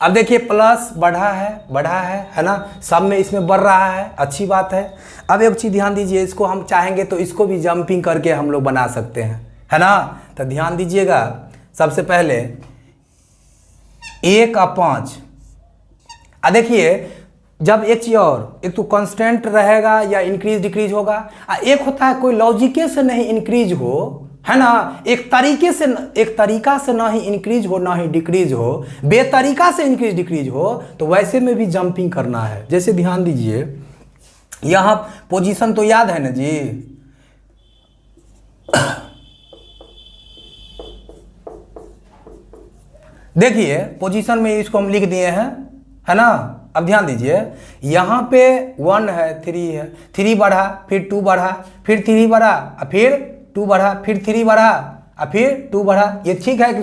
[SPEAKER 1] अब देखिए प्लस बढ़ा है ना, सब में इसमें बढ़ रहा है, अच्छी बात है। अब एक चीज ध्यान दीजिए, इसको हम चाहेंगे तो इसको भी जंपिंग करके हम लोग बना सकते हैं, है ना। तो ध्यान दीजिएगा, सबसे पहले 1/5। देखिए जब एक चीज और, एक तो कांस्टेंट रहेगा या इंक्रीज डिक्रीज होगा, एक होता है कोई लॉजिके से नहीं इंक्रीज हो, है ना। एक तरीका से ना ही इंक्रीज हो ना ही डिक्रीज हो, बेतरीका से इंक्रीज डिक्रीज हो, तो वैसे में भी जंपिंग करना है। जैसे ध्यान दीजिए यहां पोजीशन तो याद है ना जी, देखिए पोजीशन में इसको हम लिख दिए हैं, है ना। अब ध्यान दीजिए यहां पे 1 है, 3 है, 3 बढ़ा, फिर 2 बढ़ा, फिर 3 बढ़ा, फिर 2 बढ़ा, फिर 3 बढ़ा, फिर 2 बढ़ा। ये ठीक है कि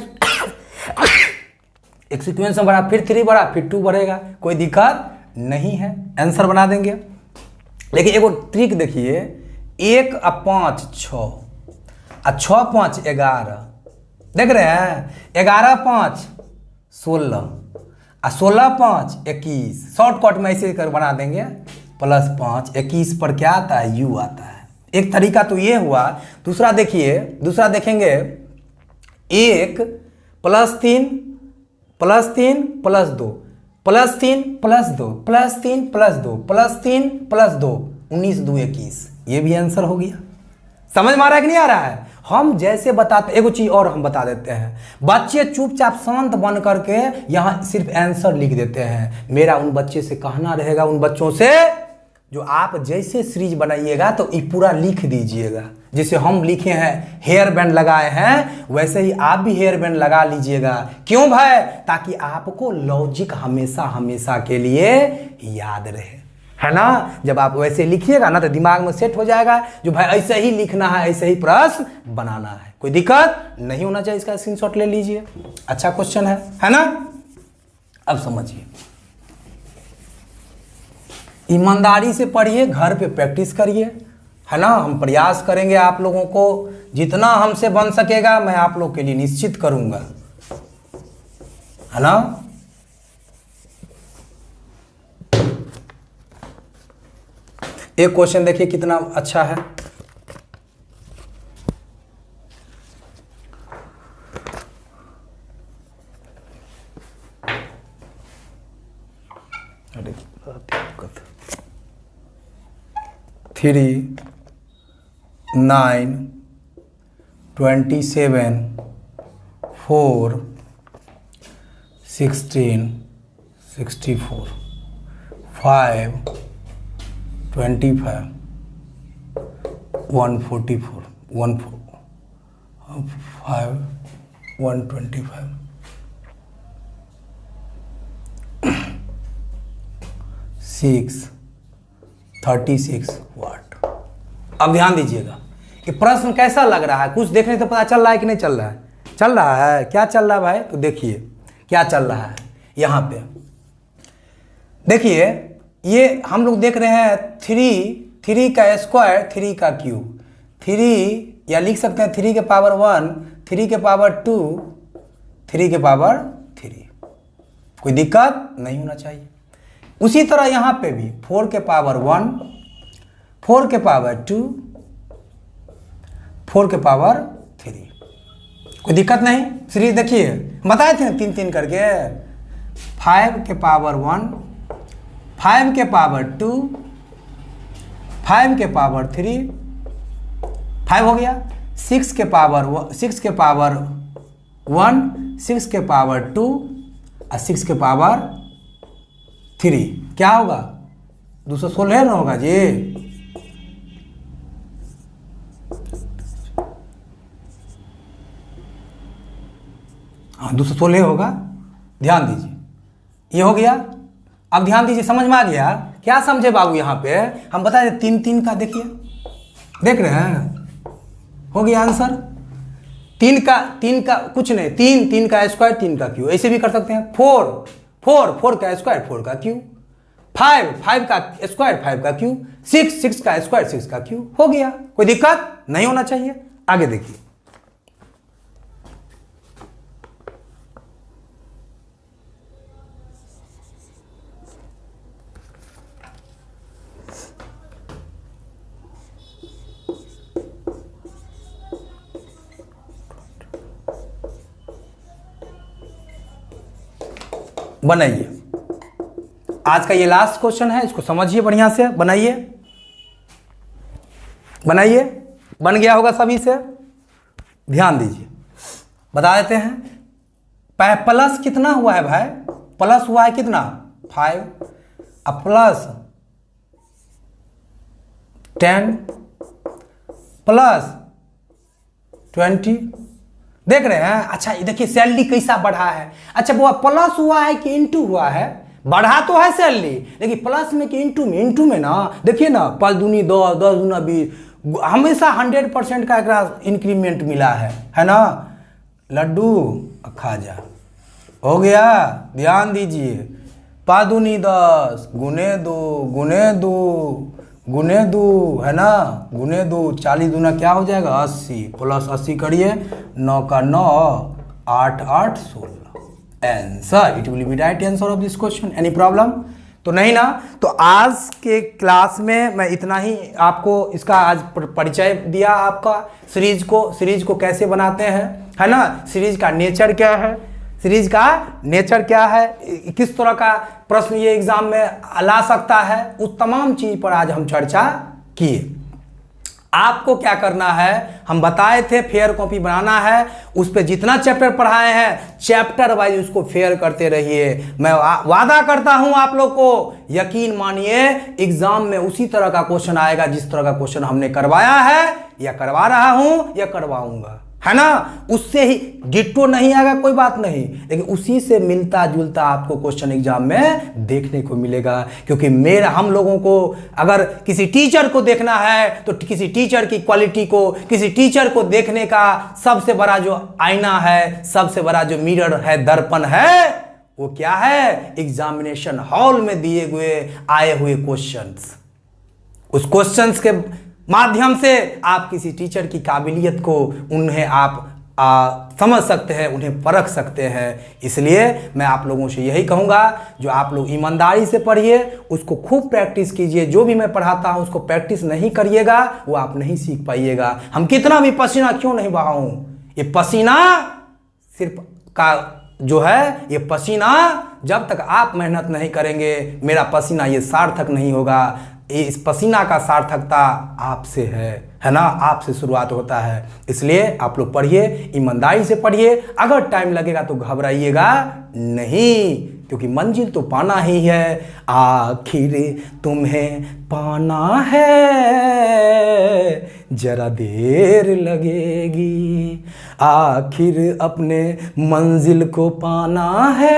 [SPEAKER 1] एक सीक्वेंस में बढ़ा, फिर 3 बढ़ा, फिर 2 बढ़ेगा, कोई दिक्कत नहीं है, आंसर बना देंगे। लेकिन एक ट्रिक देखिए, 1/5 6, 6/5 11, देख रहे हैं। 11/5 16, 16/5 21। शॉर्टकट में ऐसे कर बना देंगे, +5 21 पर क्या आता है, U आता है। एक तरीका तो ये हुआ। दूसरा देखिए, दूसरा देखेंगे 1 +3 +3 +2 +3 +2 +3 +2 +3 +2 19 2 21। ये भी आंसर हो गया। समझ में आ रहा है कि नहीं आ रहा है। हम जैसे बताते, एक चीज और हम बता देते हैं, बच्चे चुपचाप शांत बन करके यहाँ सिर्फ आंसर लिख देते हैं। मेरा उन बच्चे से कहना रहेगा, उन बच्चों से जो आप जैसे सीरीज बनाइएगा तो ये पूरा लिख दीजिएगा। जैसे हम लिखे हैं हेयर बैंड लगाए हैं, वैसे ही आप भी हेयर बैंड लगा लीजिएगा। क्यों भाई, ताकि आपको लॉजिक हमेशा हमेशा के लिए याद रहे, है ना। जब आप वैसे लिखिएगा ना तो दिमाग में सेट हो जाएगा, जो भाई ऐसे ही लिखना है, ऐसे ही प्रश्न बनाना है, कोई दिक्कत नहीं होना चाहिए। इसका स्क्रीनशॉट ले लीजिए, अच्छा क्वेश्चन है ना। अब समझिए, ईमानदारी से पढ़िए, घर पे प्रैक्टिस करिए, है ना। हम प्रयास करेंगे आप लोगों को जितना हमसे बन सकेगा, मैं आप लोग के लिए निश्चित करूंगा, है ना। एक क्वेश्चन देखिए कितना अच्छा है। अरे 3 9 27 4 16 64 5 25 144 5 125 6 36 वाट। अब ध्यान दीजिएगा कि प्रश्न कैसा लग रहा है, कुछ देखने से पता चल रहा है कि नहीं चल रहा है? चल रहा है। क्या चल रहा है भाई? तो देखिए क्या चल रहा है यहाँ पे। देखिए ये हम लोग देख रहे हैं 3 का स्क्वायर 3 का क्यूब, 3 या लिख सकते हैं 3 के पावर 1, 3 के पावर 2, 3 के पावर 3। कोई दिक्कत नहीं होना चाहिए। उसी तरह यहाँ पे भी 4 के पावर 1, 4 के पावर 2, 4 के पावर 3। कोई दिक्कत नहीं। सीरीज देखिए बताए थे ना 3 करके। 5 के पावर 1, 5 के पावर 2, 5 के पावर 3, 5 हो गया। 6 के पावर 1, 6 के पावर 1, 6 के पावर 2 और 6 के पावर 3 क्या होगा? 216 ना होगा जी। हाँ 216 होगा। ध्यान दीजिए ये हो गया। अब ध्यान दीजिए, समझ में आ गया? क्या समझे बाबू? यहाँ पे हम बता दें 3 का देखिए, देख रहे हैं? हो गया आंसर। 3 का कुछ नहीं, 3 का स्क्वायर 3 का क्यूब, ऐसे भी कर सकते हैं। 4 का स्क्वायर 4 का क्यूब, 5 का स्क्वायर 5 का क्यूब, 6 का स्क्वायर 6 का क्यूब। हो गया। कोई दिक्कत नहीं होना चाहिए। आगे देखिए बनाइए। आज का ये लास्ट क्वेश्चन है, इसको समझिए बढ़िया से। बनाइए बनाइए। बन गया होगा सभी से। ध्यान दीजिए बता देते हैं। प्लस कितना हुआ है भाई? प्लस हुआ है कितना? 5। अब प्लस 10 प्लस 20। देख रहे हैं? अच्छा ये देखिए सैलरी कैसा बढ़ा है। अच्छा वो प्लस हुआ है कि इंटू हुआ है? बढ़ा तो है सैलरी, लेकिन प्लस में कि इंटू में? इंटू में ना। देखिए ना 5 दूनी 10, 10 दूना 20, हमेशा 100% का एक इंक्रीमेंट मिला है ना। लड्डू खाजा हो गया। ध्यान दीजिए 5 दूनी 10 गुने 2 गुने 2 गुने 2 है ना, गुने 2 40 दूना क्या हो जाएगा? 80 प्लस 80 करिए, 9 का 9, 8 8 16। Answer it will be right answer of this question. Any problem तो नहीं ना? तो आज के क्लास में मैं इतना ही आपको इसका आज परिचय दिया आपका सीरीज को कैसे बनाते हैं, है ना। सीरीज का नेचर क्या है, सीरीज का नेचर क्या है, किस तरह का प्रश्न ये एग्जाम में ला सकता है, उस तमाम चीज पर आज हम चर्चा किए। आपको क्या करना है, हम बताए थे फेयर कॉपी बनाना है, उस पे जितना चैप्टर पढ़ाए हैं चैप्टर वाइज उसको फेयर करते रहिए। मैं वादा करता हूं आप लोग को, यकीन मानिए एग्जाम में उसी तरह का क्वेश्चन आएगा जिस तरह का क्वेश्चन हमने करवाया है या करवा रहा हूं या करवाऊंगा, है ना। उससे ही डिट्टो नहीं आएगा कोई बात नहीं, लेकिन उसी से मिलता जुलता आपको क्वेश्चन एग्जाम में देखने को मिलेगा। क्योंकि हम लोगों को अगर किसी टीचर को देखना है तो किसी टीचर की क्वालिटी को, किसी टीचर को देखने का सबसे बड़ा जो आईना है, सबसे बड़ा जो मिरर है, दर्पण है, वो क्या है? एग्जामिनेशन हॉल में दिए हुए आए हुए क्वेश्चंस। उस क्वेश्चंस के माध्यम से आप किसी टीचर की काबिलियत को, उन्हें आप समझ सकते हैं, उन्हें परख सकते हैं। इसलिए मैं आप लोगों से यही कहूँगा, जो आप लोग ईमानदारी से पढ़िए, उसको खूब प्रैक्टिस कीजिए। जो भी मैं पढ़ाता हूँ उसको प्रैक्टिस नहीं करिएगा वो आप नहीं सीख पाइएगा। हम कितना भी पसीना क्यों नहीं बहाऊं, ये पसीना सिर्फ का जो है, ये पसीना जब तक आप मेहनत नहीं करेंगे, मेरा पसीना ये सार्थक नहीं होगा। इस पसीना का सार्थकता आपसे है ना, आपसे शुरुआत होता है। इसलिए आप लोग पढ़िए, ईमानदारी से पढ़िए। अगर टाइम लगेगा तो घबराइएगा नहीं, क्योंकि मंजिल तो पाना ही है, आखिर तुम्हें पाना है, जरा देर लगेगी, आखिर अपने मंजिल को पाना है,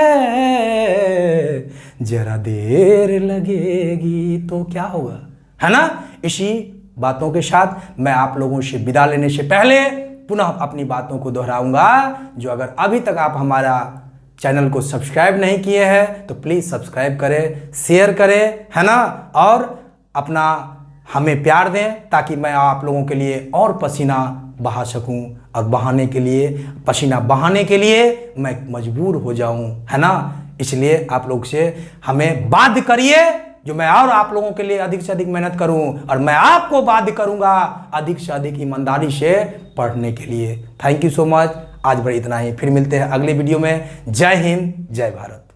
[SPEAKER 1] जरा देर लगेगी। तो क्या होगा, है ना। इसी बातों के साथ मैं आप लोगों से विदा लेने से पहले पुनः अपनी बातों को दोहराऊंगा। जो अगर अभी तक आप हमारा चैनल को सब्सक्राइब नहीं किए हैं तो प्लीज़ सब्सक्राइब करें, शेयर करें, है ना, और अपना हमें प्यार दें ताकि मैं आप लोगों के लिए और पसीना बहा सकूं, और बहाने के लिए, पसीना बहाने के लिए मैं मजबूर हो जाऊं, है ना। इसलिए आप लोग से हमें बाध्य करिए जो मैं और आप लोगों के लिए अधिक से अधिक मेहनत करूं, और मैं आपको बाध्य करूंगा अधिक से अधिक ईमानदारी से पढ़ने के लिए। Thank you so much. आज बस इतना ही, फिर मिलते हैं अगले वीडियो में। जय हिंद, जय भारत।